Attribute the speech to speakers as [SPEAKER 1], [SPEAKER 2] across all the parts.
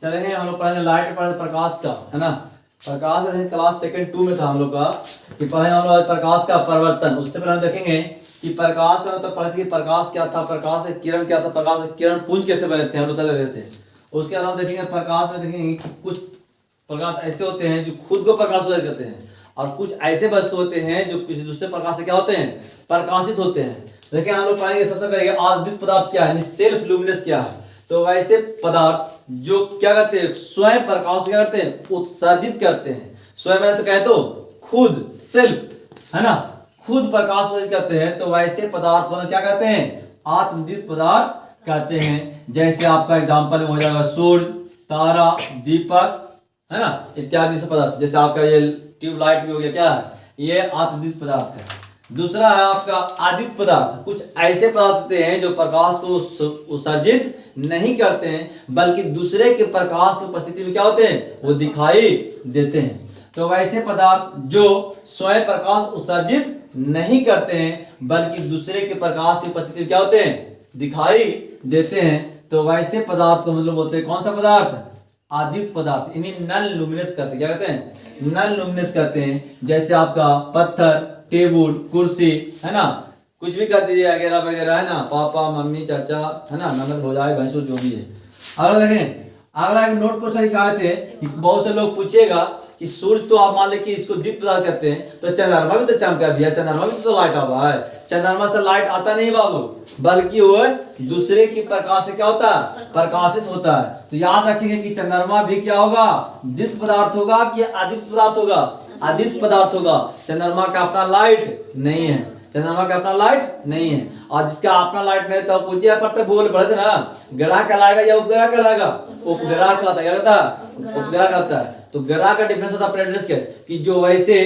[SPEAKER 1] चलेंगे हम लोग पढ़ेंगे लाइट पढ़े प्रकाश का, है ना। प्रकाश क्लास सेकंड 2 में था हम लोग का कि पढ़े हम लोग प्रकाश का परिवर्तन। उससे पहले हम देखेंगे कि प्रकाश का मतलब पढ़े थे कि प्रकाश क्या था, प्रकाश का किरण क्या था, प्रकाश का किरण पुंज कैसे बने थे, हम लोग चले थे। उसके अलावा देखेंगे प्रकाश में देखेंगे कि कुछ प्रकाश ऐसे होते हैं जो खुद को प्रकाशित करते हैं और कुछ ऐसे वस्तु होते हैं जो किसी दूसरे प्रकाश से क्या होते हैं, प्रकाशित होते हैं। देखिए हम लोग पाएंगे सबसे पहले अद्वितीय पदार्थ क्या है, सेल्फ लुमिनस क्या है। तो वैसे पदार्थ जो क्या करते हैं, स्वयं प्रकाश क्या करते हैं, उत्सर्जित करते हैं। स्वयं में तो कहे तो खुद, सेल्फ, है ना, खुद प्रकाश उत्सर्जित करते हैं। तो वैसे पदार्थ को क्या कहते हैं, आत्मदीप्त पदार्थ कहते हैं। जैसे आपका एग्जांपल हो जाएगा सूर्य, तारा, दीपक, है ना, इत्यादि से पदार्थ। जैसे आपका ये ट्यूबलाइट भी हो गया, क्या है, ये आत्मदीप्त पदार्थ है। दूसरा है आपका आदित्य पदार्थ। कुछ ऐसे पदार्थ होते हैं जो प्रकाश को उत्सर्जित नहीं करते हैं बल्कि दूसरे के प्रकाश की उपस्थिति में क्या होते हैं, वो दिखाई देते हैं। तो वैसे पदार्थ जो स्वयं प्रकाश उत्सर्जित नहीं करते हैं बल्कि दूसरे के प्रकाश की उपस्थिति में क्या होते हैं, दिखाई देते हैं। तो वैसे पदार्थ को मतलब बोलते हैं कौन सा पदार्थ, आदित्य पदार्थ। इन्हीं नॉन लुमिनस कहते हैं। क्या कहते हैं, नॉन लुमिनस कहते हैं। जैसे आपका पत्थर, टेबल, कुर्सी, है ना, कुछ भी कर दीजिए वगैरह वगैरह, है ना, पापा मम्मी चाचा, है ना, ननद भौजाई भैंसुर जो भी है। अगला देखें, अगला एक नोट क्वेश्चन कहा थे कि बहुत से लोग पूछेगा कि सूर्य तो आप मान ले कि इसको दीप्त पदार्थ कहते हैं, तो चंद्रमा भी तो चमका दिया, चंद्रमा भी तो लाइट आवा है। चंद्रमा से लाइट आता नहीं बाबू, बल्कि वो दूसरे की प्रकाश से क्या होता है, प्रकाशित होता है। तो याद रखेंगे कि चंद्रमा भी क्या होगा, दीप्त पदार्थ होगा कि आदित्य पदार्थ होगा, आदित्य पदार्थ होगा। चंद्रमा का अपना लाइट नहीं है, चंद्रमा का अपना लाइट नहीं है। और जिसका अपना लाइट नहीं तो पूछिए पर बोल पड़े थे ना, ग्रह कहलाएगा या उपग्रह कहलाएगा, उपग्रह कहता है। क्या कहता है, उपग्रह कहता है। तो ग्रह का डिफरेंस होता है प्लेनेट्स के, कि जो वैसे,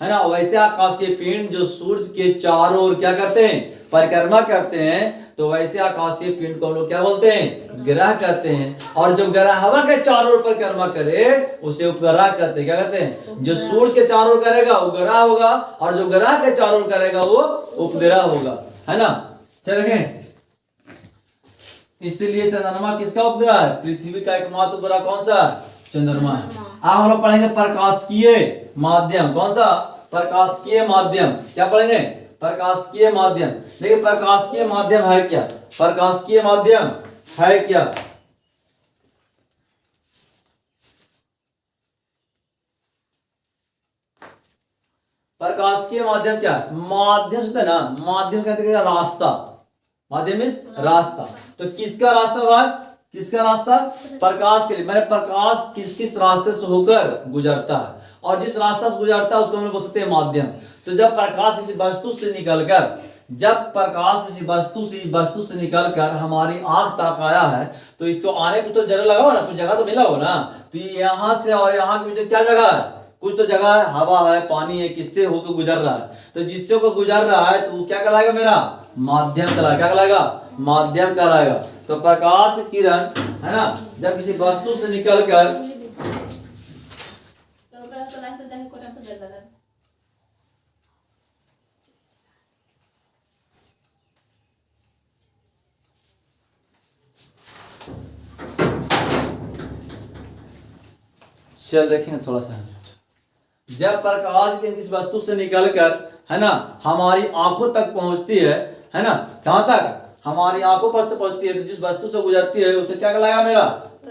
[SPEAKER 1] है ना, वैसे आकाशीय पिंड जो सूरज के चारों ओर क्या करते हैं, परिक्रमा करते हैं। तो वैसे आकाशीय पिंड को हम लोग क्या बोलते हैं, ग्रह कहते हैं। और जो ग्रह हवा के चारों ओर परिक्रमा करे उसे उपग्रह कहते हैं। क्या कहते हैं, जो सूरज के चारों ओर करेगा वो ग्रह होगा और जो ग्रह के चारों ओर करेगा वो उपग्रह होगा, है ना। चल देखें, इसलिए चंद्रमा किसका उपग्रह है, पृथ्वी का एकमात्र उपग्रह कौन सा है, चंद्रमा है। अब हम लोग पढ़ेंगे प्रकाशिकीय माध्यम। कौन सा, प्रकाशिकीय माध्यम। क्या पढ़ेंगे, प्रकाशिकीय माध्यम। देखिए प्रकाशिकीय माध्यम है क्या, प्रकाशिकीय माध्यम है क्या। प्रकाशिकीय माध्यम क्या है, माध्यम होता है ना, माध्यम कहते हैं रास्ता, माध्यम इस रास्ता। तो किसका रास्ता भाई, किसका रास्ता, प्रकाश के लिए। मैंने प्रकाश किस किस रास्ते से होकर गुजरता है और जिस रास्ता से गुजरता है उसको हम लोग बोल सकते हैं माध्यम। तो जब प्रकाश किसी वस्तु से निकलकर, जब प्रकाश किसी वस्तु से निकलकर हमारी आंख तक आया है तो इसको आने को तो जगह लगा हो ना, कुछ जगह तो मिला हो ना। तो यहाँ से और यहाँ के बीच क्या जगह है, कुछ तो जगह है, हवा है, पानी है, किससे होकर गुजर रहा है। तो जिससे को गुजर रहा है तो वो क्या कहलाएगा, मेरा माध्यम कहलाएगा। क्या कहलाएगा, माध्यम कहलाएगा। तो प्रकाश किरण, है ना, जब किसी वस्तु से निकलकर चल देखेंगे थोड़ा सा, जब प्रकाश किसी वस्तु से निकलकर, है ना, हमारी आंखों तक पहुंचती है ना, कहां तक, हमारी आंखों पर पहुंचती है, तो जिस वस्तु से गुजरती है उसे क्या कहलाएगा, मेरा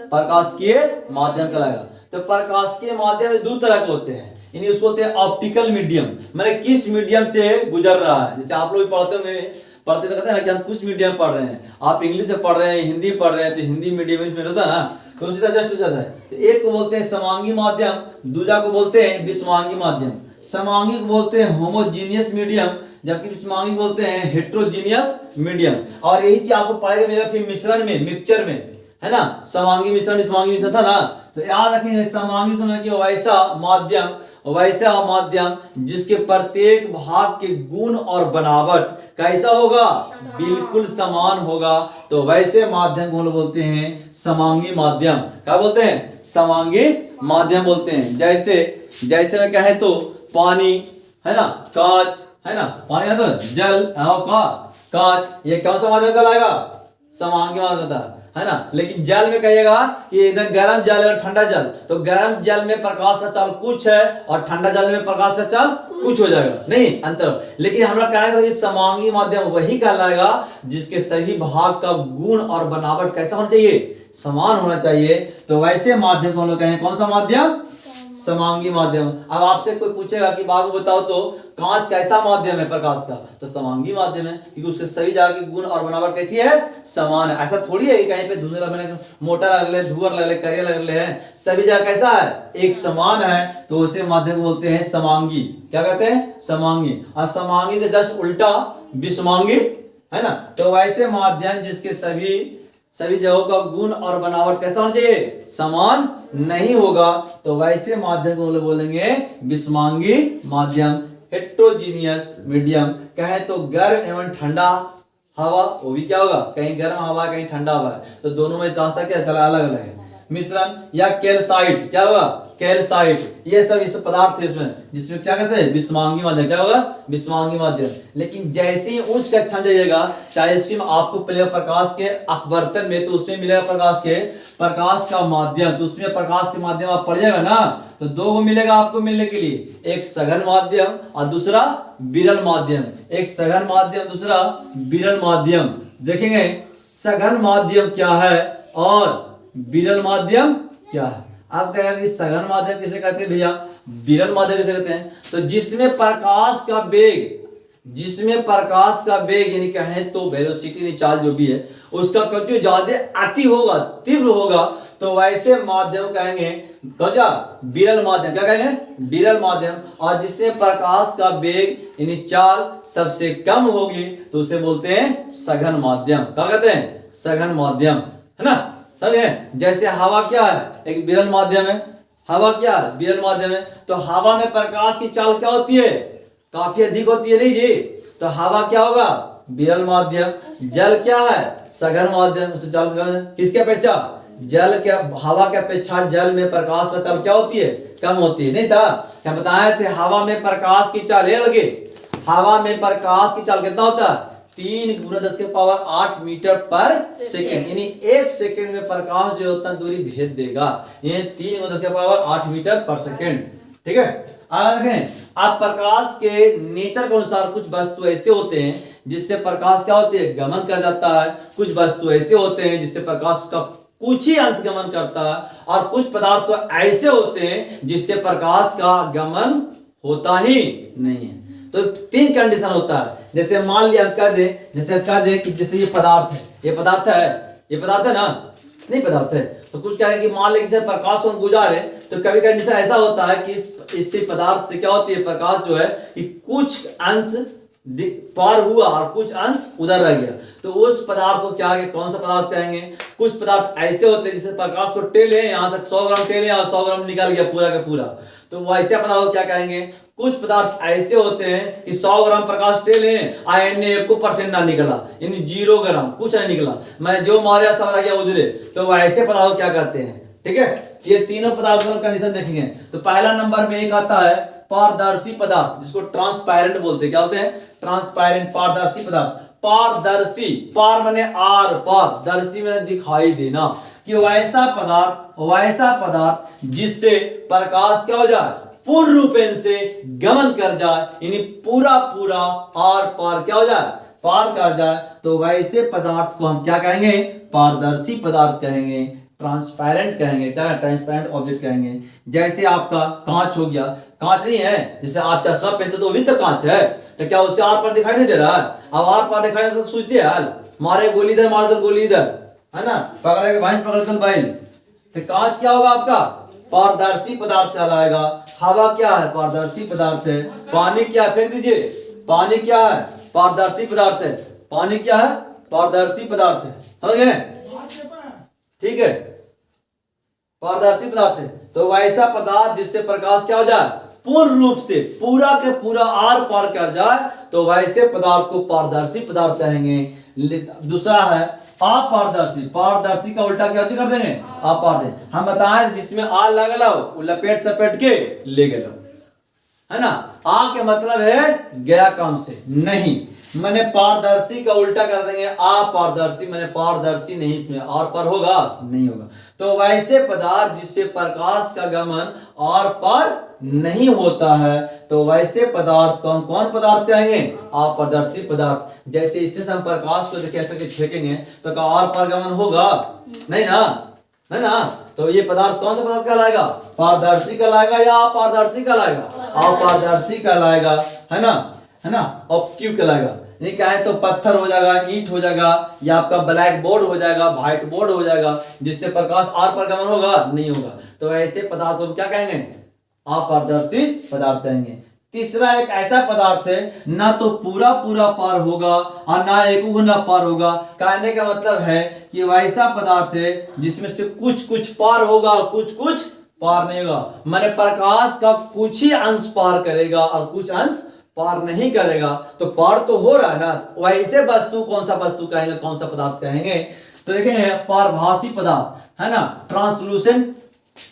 [SPEAKER 1] प्रकाशिकीय माध्यम कहलाएगा। तो प्रकाशिकीय माध्यम दो तरह के होते हैं, इन्हीं उसको बोलते हैं ऑप्टिकल मीडियम। मैंने किस मीडियम से गुजर रहा है। जैसे आप लोग पढ़ते होंगे, पढ़ते तो कहते हैं ना कि हम कुछ मीडियम पढ़ रहे हैं, आप इंग्लिश से पढ़ रहे हैं, हिंदी पढ़ रहे हैं, तो हिंदी मीडियम में होता है ना। तो उसी तरह जस्ट है, तो एक को बोलते हैं समांगी माध्यम, दूसरा को बोलते हैं विषमांगी माध्यम। समांगी को बोलते हैं होमोजीनियस मीडियम, जबकि विषमांगी बोलते हैं हेट्रोजीनियस मीडियम। और यही चीज आपको पढ़ेगा मेरा फिर मिश्रण में, मिक्सचर में, है ना, समांगी मिश्रण विषमांगी मिश्रण था ना। तो याद रखेंगे समांगी मिश्रण की वैसा माध्यम जिसके प्रत्येक भाग के गुण और बनावट कैसा होगा, बिल्कुल समान होगा। तो वैसे माध्यम को हम लोग बोलते हैं समांगी माध्यम। क्या बोलते हैं, समांगी माध्यम बोलते हैं। जैसे मैं कहे तो पानी, है ना, कांच, है ना, पानी है तो जल, कांच, ये कौन सा माध्यम कहलाएगा, समांगी माध्यम होता है। है ना। लेकिन जल में कहिएगा कि इधर गर्म जल और ठंडा जल, तो गर्म जल में प्रकाश का चाल कुछ है और ठंडा जल में प्रकाश का चाल कुछ हो जाएगा, नहीं अंतर। लेकिन हमरा कहना है कि समांगी माध्यम वही कहलाएगा जिसके सभी भाग का गुण और बनावट कैसा होना चाहिए, समान होना चाहिए। तो वैसे माध्यम को हम लोग कहें कौन सा माध्यम, समांगी माध्यम। अब आपसे कोई पूछेगा कि बाबू बताओ तो कांच कैसा माध्यम है प्रकाश का, तो समांगी माध्यम है, क्योंकि उससे सभी जगह की गुण और बनावट कैसी है, समान है। ऐसा थोड़ी है कि कहीं पे धुंधला बने, मोटा लग रहे, धुआं लग रहे, करिया लग रहे हैं, सभी जगह कैसा है, एक समान है, तो उसे माध्यम को बोलते हैं समांगी। क्या कहते हैं, समांगी। और समांगी के जस्ट उल्टा विषमांगी, है ना। तो वैसे माध्यम जिसके सभी जगहों का गुण और बनावट कैसा होना चाहिए, समान नहीं होगा, तो वैसे माध्यम को बोलेंगे विषमांगी माध्यम। हेट्रोजीनियस मीडियम कहे तो गर्म एवं ठंडा हवा, वो भी क्या होगा, कहीं गर्म हवा कहीं ठंडा हवा है, तो दोनों में रास्ता क्या चला, अलग अलग है। मिश्रण या कैल्साइट, क्या होगा, कैल्साइट, ये सब इस पदार्थ है इसमें, जिसमें क्या कहते हैं, विषमांगी माध्यम। क्या होगा, विषमांगी माध्यम। लेकिन जैसे ही उच्च कक्षा में जाइएगा, चाहे इसमें आपको पहले प्रकाश के अपवर्तन में, तो उसमें मिलेगा प्रकाश का माध्यम, तो उसमें प्रकाश के माध्यम आप पढ़ जाएगा ना, तो दो को मिलेगा आपको मिलने के लिए, एक सघन माध्यम और दूसरा विरल माध्यम। एक सघन माध्यम, दूसरा विरल माध्यम। देखेंगे सघन माध्यम क्या है और विरल माध्यम क्या है। आप कहेंगे सघन माध्यम किसे कहते हैं भैया, विरल माध्यम किसे कहते हैं, तो जिसमें प्रकाश का वेग यानी कहें तो वेलोसिटी चार्ज जो भी है उसका जो ज्यादा अति होगा, तीव्र होगा, तो वैसे माध्यम कहेंगे कौन-सा, विरल माध्यम। क्या कहेंगे, विरल माध्यम। और जिसमें प्रकाश का वेग यानी चाल सबसे कम होगी, तो उसे बोलते हैं सघन माध्यम। क्या कहते हैं, सघन माध्यम, है ना, समझे। जैसे हवा क्या है, एक विरल माध्यम है, हवा क्या है, विरल माध्यम है। तो हवा में प्रकाश की चाल क्या होती है, काफी अधिक होती है, नहीं जी, तो हवा क्या होगा, विरल माध्यम। जल क्या है, सघन माध्यम, उससे चाल किसके अपेक्षा, जल के, हवा के अपेक्षा जल में प्रकाश का चाल क्या होती है, कम होती है, नहीं था, क्या बताए थे, हवा में प्रकाश की चाल है लगे, हवा में प्रकाश की चाल कितना होता है, 3 × 10⁸ मीटर पर सेकंड, यानी 1 सेकंड में प्रकाश जो होता है दूरी भेद देगा, ये 3 × 10⁸ मीटर पर सेकंड, ठीक है। आगे देखें, आप प्रकाश के नेचर के अनुसार कुछ वस्तु ऐसे होते हैं जिससे प्रकाश क्या होती है, गमन कर जाता है, कुछ वस्तु ऐसे होते हैं जिससे प्रकाश का कुछ ही अंश गमन करता है, और कुछ पदार्थ तो ऐसे होते हैं जिससे प्रकाश का गमन होता ही नहीं है। तो 3 कंडीशन होता है। जैसे मान लिया कह दे कि जैसे ये पदार्थ है, ये पदार्थ है ना, नहीं पदार्थ है, तो कुछ क्या है कि मान लीजिए प्रकाश को हम गुजारे, तो कभी कंडीशन ऐसा होता है कि इससे पदार्थ से क्या होती है, प्रकाश जो है कि कुछ अंश पार हुआ और कुछ अंश उधर रह गया, तो उस पदार्थ को क्या है, कौन सा पदार्थ कहेंगे। कुछ पदार्थ ऐसे होते हैं जिससे प्रकाश को टेले, यहाँ से 100 ग्राम टेले और 100 ग्राम निकल गया पूरा का पूरा, तो वैसे पदार्थ को क्या कहेंगे। कुछ पदार्थ ऐसे होते हैं कि 100 ग्राम प्रकाश टेले आयन ने 1% ना निकला, यानी 0 ग्राम कुछ नहीं निकला, मैं जो मारा सब रह गया उधरे, तो वैसे पदार्थ को क्या कहते हैं, ठीक है। ये तीनों पदार्थों का कंडीशन देखेंगे, तो पहला नंबर में एक आता है पारदर्शी पदार्थ, जिसको ट्रांसपेरेंट बोलते हैं। क्या बोलते हैं, ट्रांसपेरेंट, पारदर्शी पदार्थ। पारदर्शी, पार माने आर पार, दर्शी माने दिखाई देना, कि वैसा पदार्थ जिससे प्रकाश क्या हो जाए, पूर्ण रूपेण से गमन कर जाए, यानी पूरा आर पार क्या हो जाए, पार कर जाए, तो वैसे पदार्थ को हम क्या कहेंगे, पारदर्शी पदार्थ कहेंगे, ट्रांसपेरेंट कहेंगे, क्या ट्रांसपेरेंट ऑब्जेक्ट कहेंगे। जैसे आपका कांच हो गया, कांच नहीं है, जैसे आप चश्मा पहनते तो भी तो कांच है, तो क्या उससे आर पार दिखाई नहीं दे रहा है, अब आर पार दिखाई तो सोचते है मारे गोली इधर, मार दो गोली इधर, है ना, पकड़े के भैंस पकड़ दो बैल, तो कांच क्या होगा आपका, पारदर्शी पदार्थ कहलाएगा। हवा क्या है, पारदर्शी पदार्थ है। पानी क्या है, फेंक दीजिए, पानी क्या है, पारदर्शी पदार्थ है। पानी क्या है, पारदर्शी पदार्थ है, समझ गए, ठीक है, पारदर्शी पदार्थ है। तो वैसा पदार्थ जिससे प्रकाश क्या हो जाए, पूर्ण रूप से पूरा के पूरा आर पार कर जाए, तो वैसे पदार्थ को पारदर्शी पदार्थ कहेंगे। दूसरा है अपारदर्शी, पारदर्शी का उल्टा क्या कर देंगे, अपारदर्शी। हम बताएं जिसमें आ लगल वो लपेट सपेट के ले गए, है ना। आ के मतलब है गया काम से नहीं, मैंने पारदर्शी का उल्टा कर देंगे अपारदर्शी, मैंने पारदर्शी नहीं, इसमें और पर होगा नहीं होगा। तो वैसे पदार्थ जिससे प्रकाश का गमन और पर नहीं होता है, तो वैसे पदार्थ कौन कौन पदार्थ कहेंगे? अपारदर्शी पदार्थ। जैसे इससे हम प्रकाश को कैसे छेकेंगे तो क्या और पर गमन होगा? नहीं ना, है ना। तो ये पदार्थ कौन सा पदार्थ कहलाएगा? पारदर्शी कहलाएगा या अपारदर्शी कहलाएगा? अपारदर्शी कहलाएगा, है ना, है ना। और क्यों कहलाएगा? नहीं कहे तो पत्थर हो जाएगा, ईंट हो जाएगा, या आपका ब्लैक बोर्ड हो जाएगा, व्हाइट बोर्ड हो जाएगा, जिससे प्रकाश आर पर गमन होगा नहीं होगा। तो ऐसे पदार्थ को क्या कहेंगे? अपारदर्शी पदार्थ कहेंगे। तीसरा एक ऐसा पदार्थ है ना तो पूरा पूरा पार होगा और ना एक गुना पार होगा। कहने का मतलब है कि वैसा पदार्थ है जिसमें से कुछ कुछ पार होगा और कुछ कुछ पार नहीं होगा। माने प्रकाश का कुछ ही अंश पार करेगा और कुछ अंश पार नहीं करेगा। तो पार तो हो रहा है ना, वैसे वस्तु कौन सा वस्तु कहेंगे, कौन सा पदार्थ कहेंगे? तो देखेंगे पारभासी पदार्थ, है ना, ट्रांसलूसेंट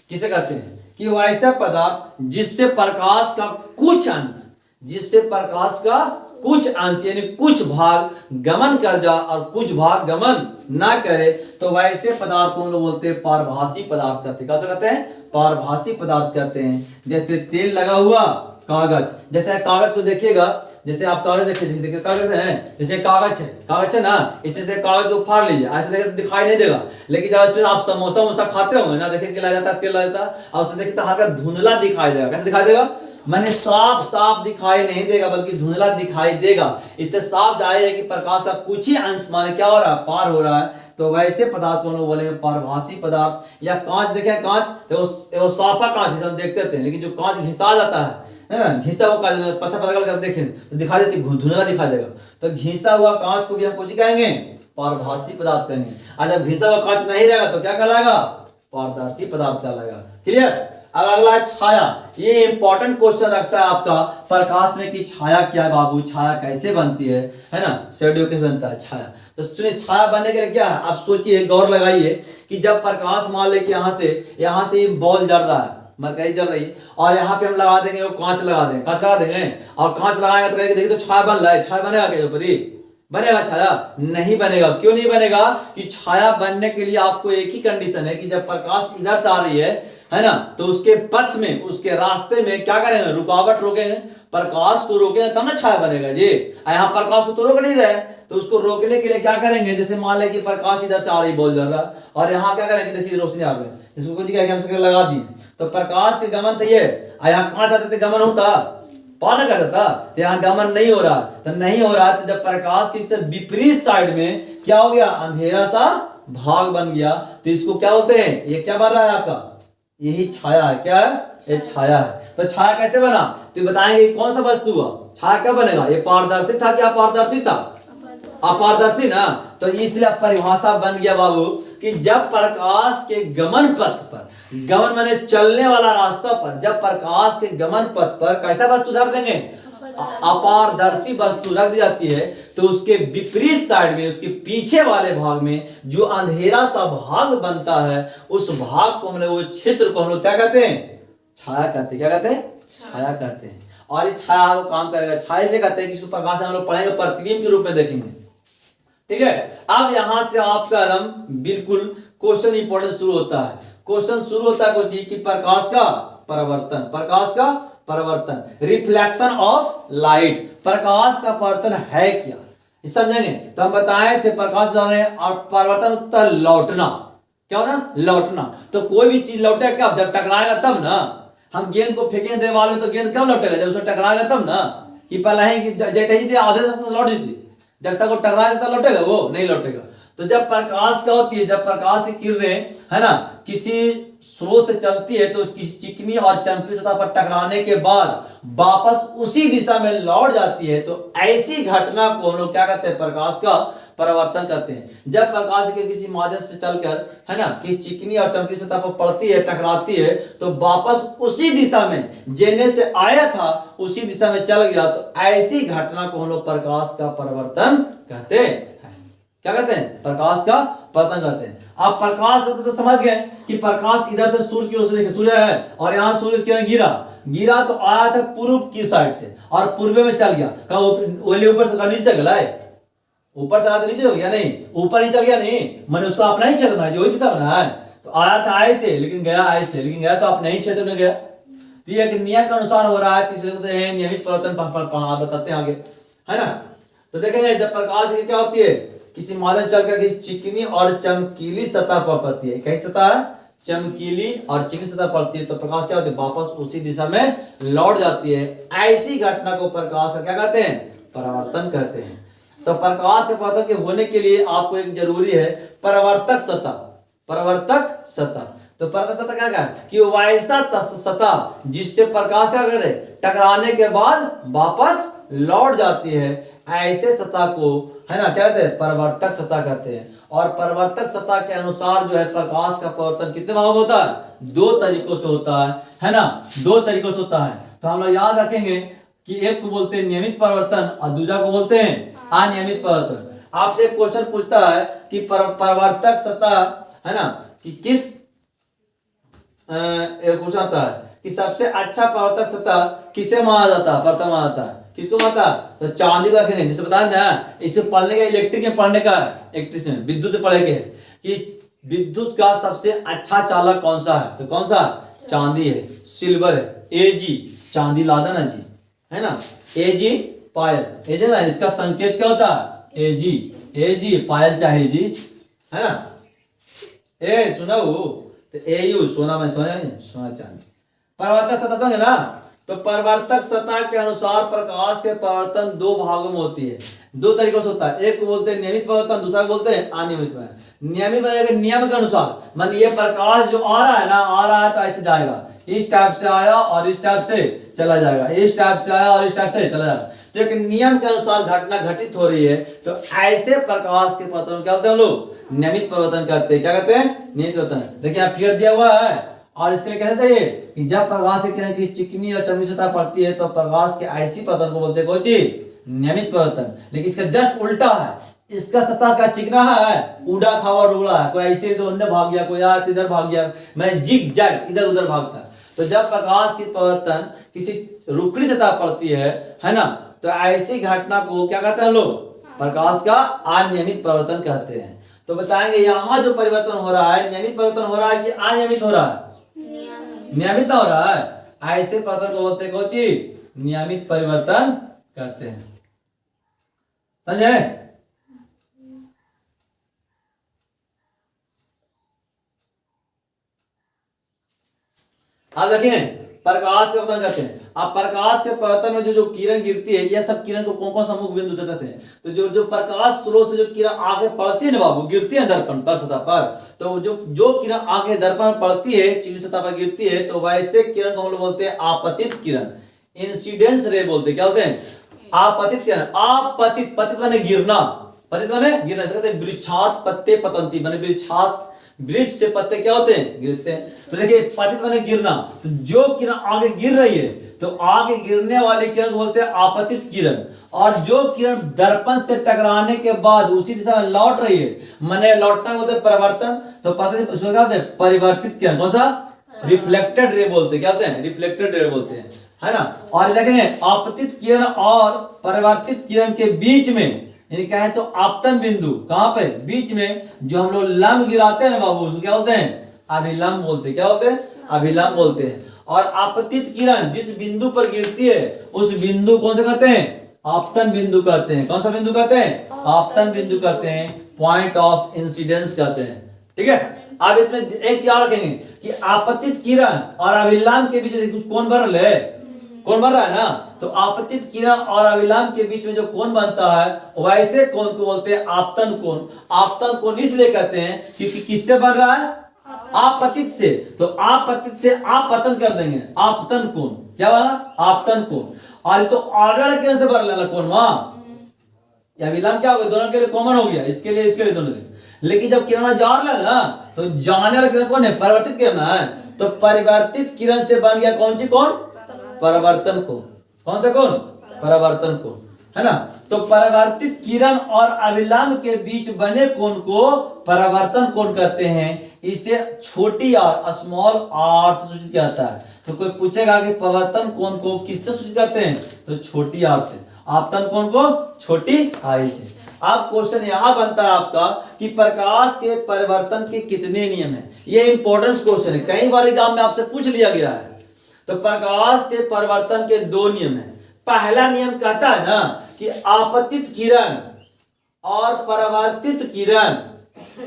[SPEAKER 1] किसे कहते हैं? कि वैसा पदार्थ जिससे प्रकाश का कुछ अंश, जिससे प्रकाश का कुछ अंश यानी कुछ भाग गमन कर जा और कुछ भाग गमन ना करे, तो वैसे पदार्थ को हम लोग बोलते हैं पारभासी पदार्थ कहते हैं। कैसे कहते हैं? पारभासी पदार्थ कहते हैं। जैसे तेल लगा हुआ कागज, जैसे कागज को देखिएगा, जैसे आप कागज देखिए कागज है, जैसे कागज है ना, इसमें से कागज को फाड़ लीजिए, ऐसे देखे तो दिखाई नहीं देगा। लेकिन जब इसमें आप समोसा वमोसा खाते होंगे ना, देखिए क्या जाता है, तेल लग जाता है, और उससे देखिए तो हल्का धुंधला दिखाई देगा। कैसे दिखाई देगा? मैंने साफ दिखाई नहीं देगा बल्कि धुंधला दिखाई देगा। इससे साफ जाहिर है कि प्रकाश का कुछ ही अंश माने क्या हो रहा है? पार हो रहा है। तो वैसे पदार्थ को हम लोग बोलेंगे पारभासी पदार्थ। या कांच देखें, कांच तो साफा कांच हम देखते थे, लेकिन जो कांच घिसा जाता है ना, घिसा हुआ कांच पत्थर पर लगा देखें तो दिखा देती, धुंधला दिखाई देगा। तो घिसा हुआ कांच को भी हम कुछ कहेंगे? पारभासी पदार्थ कहेंगे। और जब घिसा हुआ कांच नहीं रहेगा तो क्या कहलाएगा? पारदर्शी पदार्थ कहलाएगा। क्लियर? अब अगला है छाया। ये इंपॉर्टेंट क्वेश्चन रखता है आपका प्रकाश में कि छाया क्या है बाबू, छाया कैसे बनती है ना, शेडो कैसे बनता है छाया। तो सुनिए, छाया बनने के लिए क्या है? आप सोचिए, गौर लगाइए कि जब प्रकाश मान ले कि यहाँ से बॉल जल रहा है, मरकरी जल रही, और यहाँ पे हम लगा देंगे वो कांच लगा देंगे, कांच लगा देंगे, और कांच लगाएंगे तो देखिए तो छाया बन रहा है। छाया बनेगा क्या ऊपर ही? बनेगा छाया? नहीं बनेगा। क्यों नहीं बनेगा? कि छाया बनने के लिए आपको एक ही कंडीशन है कि जब प्रकाश इधर से आ रही है ना, तो उसके पथ में, उसके रास्ते में क्या करेंगे? रुकावट रोकेंगे, प्रकाश को रोकेंगे तब ना छाया बनेगा जी। यहाँ प्रकाश को तो रोक नहीं रहे, तो उसको रोकने के लिए क्या करेंगे? जैसे मान लें कि प्रकाश इधर से आ रही, बॉल जल रहा है, और यहाँ क्या करेंगे? देखिए रोशनी आ रही है, इसको कुछ हम लगा दिए, तो प्रकाश के गमन तो ये, यहाँ कांच आते थे गमन होता, पार न कर देता, तो यहाँ गमन नहीं हो रहा, तो नहीं हो रहा। तो जब प्रकाश के विपरीत साइड में क्या हो गया? अंधेरा सा भाग बन गया, तो इसको क्या बोलते हैं? ये क्या बन रहा है आपका? यही छाया है। क्या है? ये छाया है। तो छाया कैसे बना? तो बताएंगे कौन सा वस्तु हुआ? छाया क्या बनेगा? ये पारदर्शी था क्या अपारदर्शी था? अपारदर्शी ना। तो इसलिए परिभाषा बन गया बाबू कि जब प्रकाश के गमन पथ पर, गमन माने चलने वाला रास्ता पर, जब प्रकाश के गमन पथ पर कैसा वस्तु धर देंगे? अपारदर्शी वस्तु रख दी जाती है, तो उसके विपरीत साइड में, उसके पीछे वाले भाग में जो अंधेरा सा भाग बनता है, उस भाग को हम लोग, वो क्षेत्र को हम लोग क्या कहते हैं? छाया कहते हैं। क्या कहते हैं? छाया कहते हैं। और ये छाया वो काम करेगा। छाया से कहते हैं कि इसको प्रकाश हम लोग पढ़ेंगे, प्रतिबिंब के रूप में देखेंगे। ठीक है? अब यहां से आपका एकदम बिल्कुल क्वेश्चन इंपॉर्टेंट शुरू होता है। क्वेश्चन शुरू होता है कोई कि प्रकाश का परावर्तन, प्रकाश का परावर्तन, रिफ्लेक्शन ऑफ लाइट। प्रकाश का परावर्तन है क्या, समझेंगे। तो हम बताए थे प्रकाश और परावर्तन होता है लौटना। क्या होना? लौटना। तो कोई भी चीज लौटेगा क्या? जब टकराएगा तब ना। हम गेंद को फेंकेंगे दीवार में तो गेंद कब लौटेगा? जब उसमें टकराएगा तब ना। कि पहले ही जैसे आधे से लौट जाती, जब तक वो टकरा जाता लौटेगा? वो नहीं लौटेगा। तो जब प्रकाश क्या होती है? जब प्रकाश की किरणें, है ना, किसी स्रोत से चलती है तो किसी चिकनी और चमकीली सतह पर टकराने के बाद वापस उसी दिशा में लौट जाती है, तो ऐसी घटना को हम लोग क्या कहते हैं? प्रकाश का परावर्तन कहते हैं। जब प्रकाश के किसी माध्यम से चलकर, है ना, किसी चिकनी और चमकीली सतह पर पड़ती है, टकराती है, तो वापस उसी दिशा में जेने से आया था उसी दिशा में चल गया, तो ऐसी घटना को हम लोग प्रकाश का परावर्तन कहते हैं। क्या कहते हैं? प्रकाश का पतन कहते हैं। अब प्रकाश को तो समझ गए कि प्रकाश इधर से सूर्य की ओर से, देखिए सूर्य है और यहाँ सूर्य किरण गिरा तो आया था पूर्व की साइड से और पूर्व में चल गया। कहा ऊपर से नीचे चल गया, ऊपर से आया तो नीचे चल गया नहीं, ऊपर ही चल गया नहीं, मैंने उसको अपना ही क्षेत्र बनाया, जो दिशा बना है। तो आया था ऐसे लेकिन गया ऐसे, लेकिन गया तो अपने ही क्षेत्र में गया। तो ये एक नियम के अनुसार हो रहा है, इसलिए कहते हैं नियमित परिवर्तन बताते हैं आगे, है ना। तो देखेंगे जब प्रकाश की क्या होती है, किसी माध्यम चलकर किसी चिकनी और चमकीली सतह पर पड़ती है। कैसी सतह है, चमकीली और चिकनी सतह पड़ती है, तो प्रकाश क्या होती है, वापस उसी दिशा में लौट जाती है। ऐसी घटना को प्रकाश का क्या कहते हैं, परावर्तन कहते हैं। तो प्रकाश के परावर्तन के होने के लिए आपको एक जरूरी है परावर्तक सतह। परावर्तक सतह, तो परावर्तक सतह क्या है कि वैसा सतह जिससे प्रकाश क्या करे, टकराने के बाद वापस लौट जाती है, ऐसे सतह को, है ना, क्या कहते हैं, परावर्तक सतह कहते हैं। और परावर्तक सतह के अनुसार जो है प्रकाश का परावर्तन कितने भागों में होता है, 2 तरीकों से होता है ना, 2 तरीकों से होता है। तो हम लोग याद रखेंगे कि एक को बोलते हैं नियमित परिवर्तन और दूसरा को बोलते हैं अनियमित परिवर्तन। आपसे एक क्वेश्चन पूछता है कि परावर्तक सतह, है ना, कि किस क्वेश्चन आता है कि सबसे अच्छा परावर्तक सतह किसे माना जाता है, प्रथम माना जाता है, किसको माना था, तो चांदी को रखेंगे। जिसे बताया ना, इसे पढ़ने का, इलेक्ट्रिक में पढ़ने का, इलेक्ट्रिक में विद्युत में पढ़े के कि विद्युत का सबसे अच्छा चालक कौन सा है, तो कौन सा, चांदी है, सिल्वर है, एजी चांदी लादा ना जी, है ना, एजी पायल, एजी ना, इसका संकेत क्या होता है, एजी, एजी पायल चाहे जी, है ना, ए सुना वो, तो एयू सोना में सोना नहीं, सोना चांदी। परावर्तक सतह समझे ना, तो परावर्तक सतह के अनुसार प्रकाश के परावर्तन 2 भागों में होती है, 2 तरीकों से होता है। एक को बोलते हैं नियमित परावर्तन, दूसरा को बोलते हैं अनियमित परावर्तन। नियमित के नियम के अनुसार, मतलब ये प्रकाश जो आ रहा है ना, आ रहा है तो ऐसे जाएगा, इस टाइप से आया और इस टाइप से चला जाएगा, इस टाइप से आया और इस टाइप से चला जाएगा। तो एक नियम के अनुसार घटना घटित हो रही है, तो ऐसे प्रकाश के परावर्तन क्या होते हैं, हम लोग नियमित परिवर्तन कहते हैं। क्या कहते हैं, नियमित परिवर्तन। देखिए यहाँ फिगर दिया हुआ है, और इसके लिए कैसा चाहिए कि जब प्रकाश की चिकनी और चमकीली सतह पड़ती है तो प्रकाश के ऐसी पतन को बोलते हैं कौन चीज, नियमित परिवर्तन। लेकिन इसका जस्ट उल्टा है, इसका सतह का चिकना है, उड़ा खावा रुगड़ा है, कोई ऐसे इधर उन्ने भाग गया, कोई इधर भाग गया, मैं जिग जैग इधर उधर भागता है। तो जब प्रकाश की परिवर्तन किसी रुखड़ी सतह पड़ती है ना, तो ऐसी घटना को क्या कहते हैं लोग, प्रकाश का अनियमित परिवर्तन कहते हैं। तो बताएंगे यहाँ जो परिवर्तन हो रहा है, नियमित परिवर्तन हो रहा है कि अनियमित हो रहा है, नियमित हो रहा है, ऐसे परिवर्तन को बोलते हैं कौन चीज, नियमित परिवर्तन कहते हैं। समझे, अब देखें प्रकाश के परिवर्तन कहते हैं। अब प्रकाश के परिवर्तन में जो किरण गिरती है, यह सब किरण को कौन सा मुख्य बिंदु देते हैं, तो जो प्रकाश स्रोत से जो किरण आगे पड़ती है ना बाबू, गिरती है दर्पण पर, सतह पर, तो जो किरण आगे दर्पण पड़ती है, चिकनी सतह पर गिरती है, तो वैसे किरण को हम लोग बोलते हैं आपतित किरण, इंसिडेंस रे बोलते हैं। क्या बोलते हैं, आपतित किरण। आपतित, पतित माने गिरना, पतित माने गिरना, कहते हैं वृक्षात पत्ते पतंती, माने वृक्षात, वृक्ष से पत्ते क्या होते हैं, गिरते हैं। तो देखिए पतित माने गिरना, तो जो किरण आगे गिर रही है, तो आगे गिरने वाली किरण को बोलते हैं आपतित किरण। और जो किरण दर्पण से टकराने के बाद उसी दिशा में लौट रही है, माने लौटना बोलते हैं परिवर्तन, तो पतित उसको क्या बोलते हैं, परिवर्तित किरण। कौन सा, रिफ्लेक्टेड रे बोलते हैं। क्या बोलते हैं, रिफ्लेक्टेड रे बोलते हैं, है ना। और देखेंगे आपतित किरण और परिवर्तित किरण के बीच में, यानी क्या है, तो आपतन बिंदु कहां पे, बीच में जो हम लोग लंब गिराते हैं ना बाबू, उसको क्या बोलते हैं, अभिलंब बोलते हैं। क्या बोलते हैं, अभिलंब बोलते हैं। और आपतित किरण जिस बिंदु पर गिरती है, उस बिंदु कौन से कहते हैं, आपतन बिंदु कहते हैं। कौन सा बिंदु कहते हैं, आपतन बिंदु कहते हैं, पॉइंट ऑफ इंसिडेंस कहते हैं। ठीक है, अब इसमें एक चीज और रखेंगे कि आपतित किरण और अभिलंब के बीच कुछ कोण बन रहा है, कोण बन रहा है ना, तो आपतित किरण और अभिलंब के बीच में जो कोण बनता है, वैसे कोण को बोलते हैं आपतन कोण। आपतन कोण इसलिए कहते हैं क्योंकि किससे बन रहा है, आपतित से, तो आपतित से आपतन कर देंगे, आपतन कोण। क्या बना, आपतन कोण। और तो आगे किरण से बन रहा कोण, वहां अभिलंब क्या हो गया, दोनों के लिए कॉमन हो गया, इसके लिए इसके लिए दोनों के लिए। लेकिन जब किरण जा रहा है ना, तो जाने वाला किरण कौन है, परिवर्तित किरण है, तो परिवर्तित किरण से बन गया कौन सी कोण, परावर्तन कोण। कौन सा कोण, परावर्तन कोण, है ना। तो परावर्तित किरण और अभिलंब के बीच बने कोण को परावर्तन कोण कहते हैं। इसे छोटी आर स्मॉल आर से सूचित किया जाता है। तो कोई पूछेगा कि परावर्तन कोण को किससे सूचित करते हैं, तो छोटी आर से, आपतन कोण को छोटी आई से। अब क्वेश्चन यहां बनता है आपका कि प्रकाश के परिवर्तन के कितने नियम हैं। ये इंपॉर्टेंट क्वेश्चन है, कई बार एग्जाम में आपसे पूछ लिया गया है। तो प्रकाश के परिवर्तन के दो नियम हैं। पहला नियम कहता है ना कि आपतित किरण और परावर्तित किरण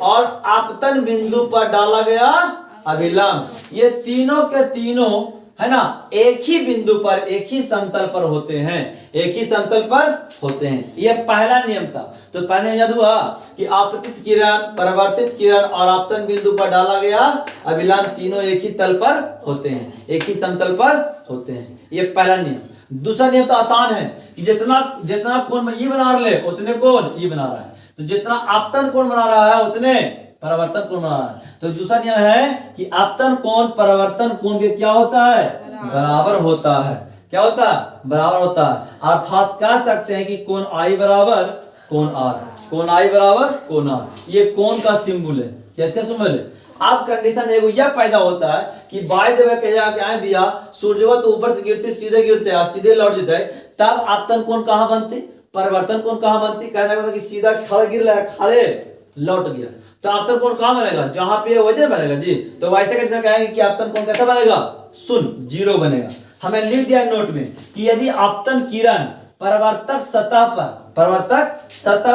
[SPEAKER 1] और आपतन बिंदु पर डाला गया अभिलंब, ये तीनों के तीनों है ना एक ही बिंदु पर, एक ही समतल पर होते हैं, एक ही समतल पर होते हैं। यह पहला नियम था। तो पहले नियम याद हुआ कि आपतित किरण, परावर्तित किरण और आपतन बिंदु पर डाला गया अभिलंब तीनों एक ही तल पर होते हैं, एक ही समतल पर होते हैं। यह पहला नियम। दूसरा नियम तो आसान है कि जितना जितना कोण में ये बना रहे उतने कोण ये बना रहा है, तो जितना आपतन कोण बना रहा है उतने परावर्तन कोण बना रहा है। तो दूसरा नियम है कि आपतन कोण परावर्तन कोण के क्या होता है, बराबर होता है। क्या होता है, बराबर होता है। अर्थात कह सकते हैं कि कोण आई बराबर कोण आर, कोण आई बराबर कोण आर। ये कोण का सिंबल है। क्या सिंबल है। अब कंडीशन एगो यह पैदा होता है कि बाय द वे कहिया क्या है भैया, सूर्य तो ऊपर से गिरते सीधे गिरते हैं, सीधे लौट जाते हैं, तब आपतन कोण कहां बनते, परिवर्तन कोण कहां बनती। कहने का मतलब कि सीधा खड़े गिर रहा है, खड़े लौट गया, तो आपतन कोण कहां बनेगा, जहां पे वजन बनेगा जी। तो वैसे कंडीशन कहेंगे कि आपतन कोण कैसा बनेगा, शून्य, जीरो बनेगा। हमें लिख दिया नोट में कि यदि आपतन किरण परावर्तक सतह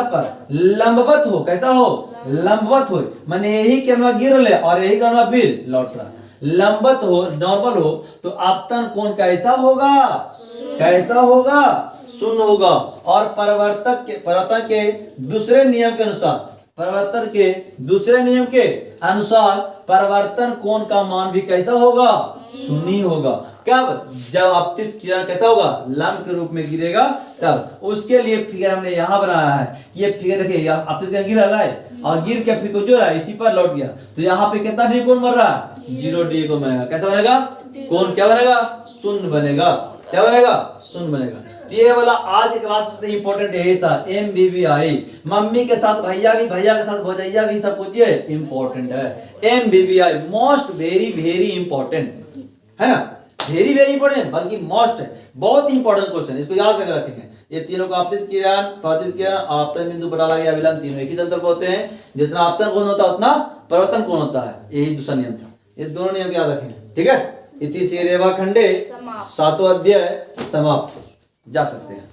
[SPEAKER 1] पर लंबवत हो, कैसा हो, लंबवत हो, माने यही केंद्र गिर ले और यही केंद्र फिर लौट रहा, लंबवत हो, नॉर्मल हो, तो आपतन कोण कैसा होगा, कैसा होगा, शून्य होगा। और परावर्तन के दूसरे नियम के अनुसार, परावर्तन के दूसरे नियम के अनुसार परावर्तन कोण का मान भी कैसा होगा, शून्य होगा। कब, जब आपतित किरण कैसा होगा, लंब के रूप में गिरेगा तब। उसके लिए फिगर हमने यहाँ बनाया है। ये फिगर देखिए, आपतित किरण गिर रहा है और गिर के फिर को जो रहा है इसी पर लौट गया, तो यहाँ पे कितना डिग्री कोण बन रहा है, 0 डिग्री कोण बनेगा। कैसा बनेगा, कोण क्या बनेगा, शून्य बनेगा। क्या बनेगा, शून्य बनेगा। तो ये वाला आज की क्लास से इंपॉर्टेंट यही था, MBBI। मम्मी के साथ भैया भी, भैया के साथ भौजैया भी, सब कुछ ये इंपॉर्टेंट है। MBBI most very very important है ना, वेरी वेरी इंपॉर्टेंट, बल्कि मोस्ट है, बहुत इंपॉर्टेंट क्वेश्चन। इसको याद करके रखेंगे। ये तीनों का आपतित किरण, परावर्तित किरण, आपतन बिंदु पर डाला गया अभिलंब, तीनों एक ही समतल पर होते हैं। जितना आपतन कोण होता है उतना परावर्तन कोण होता है। यही दूसरा नियम था। ये दोनों नियम याद रखेंगे, ठीक है। इति श्री रेवा खंडे 7वां अध्याय समाप्त। जा सकते हैं।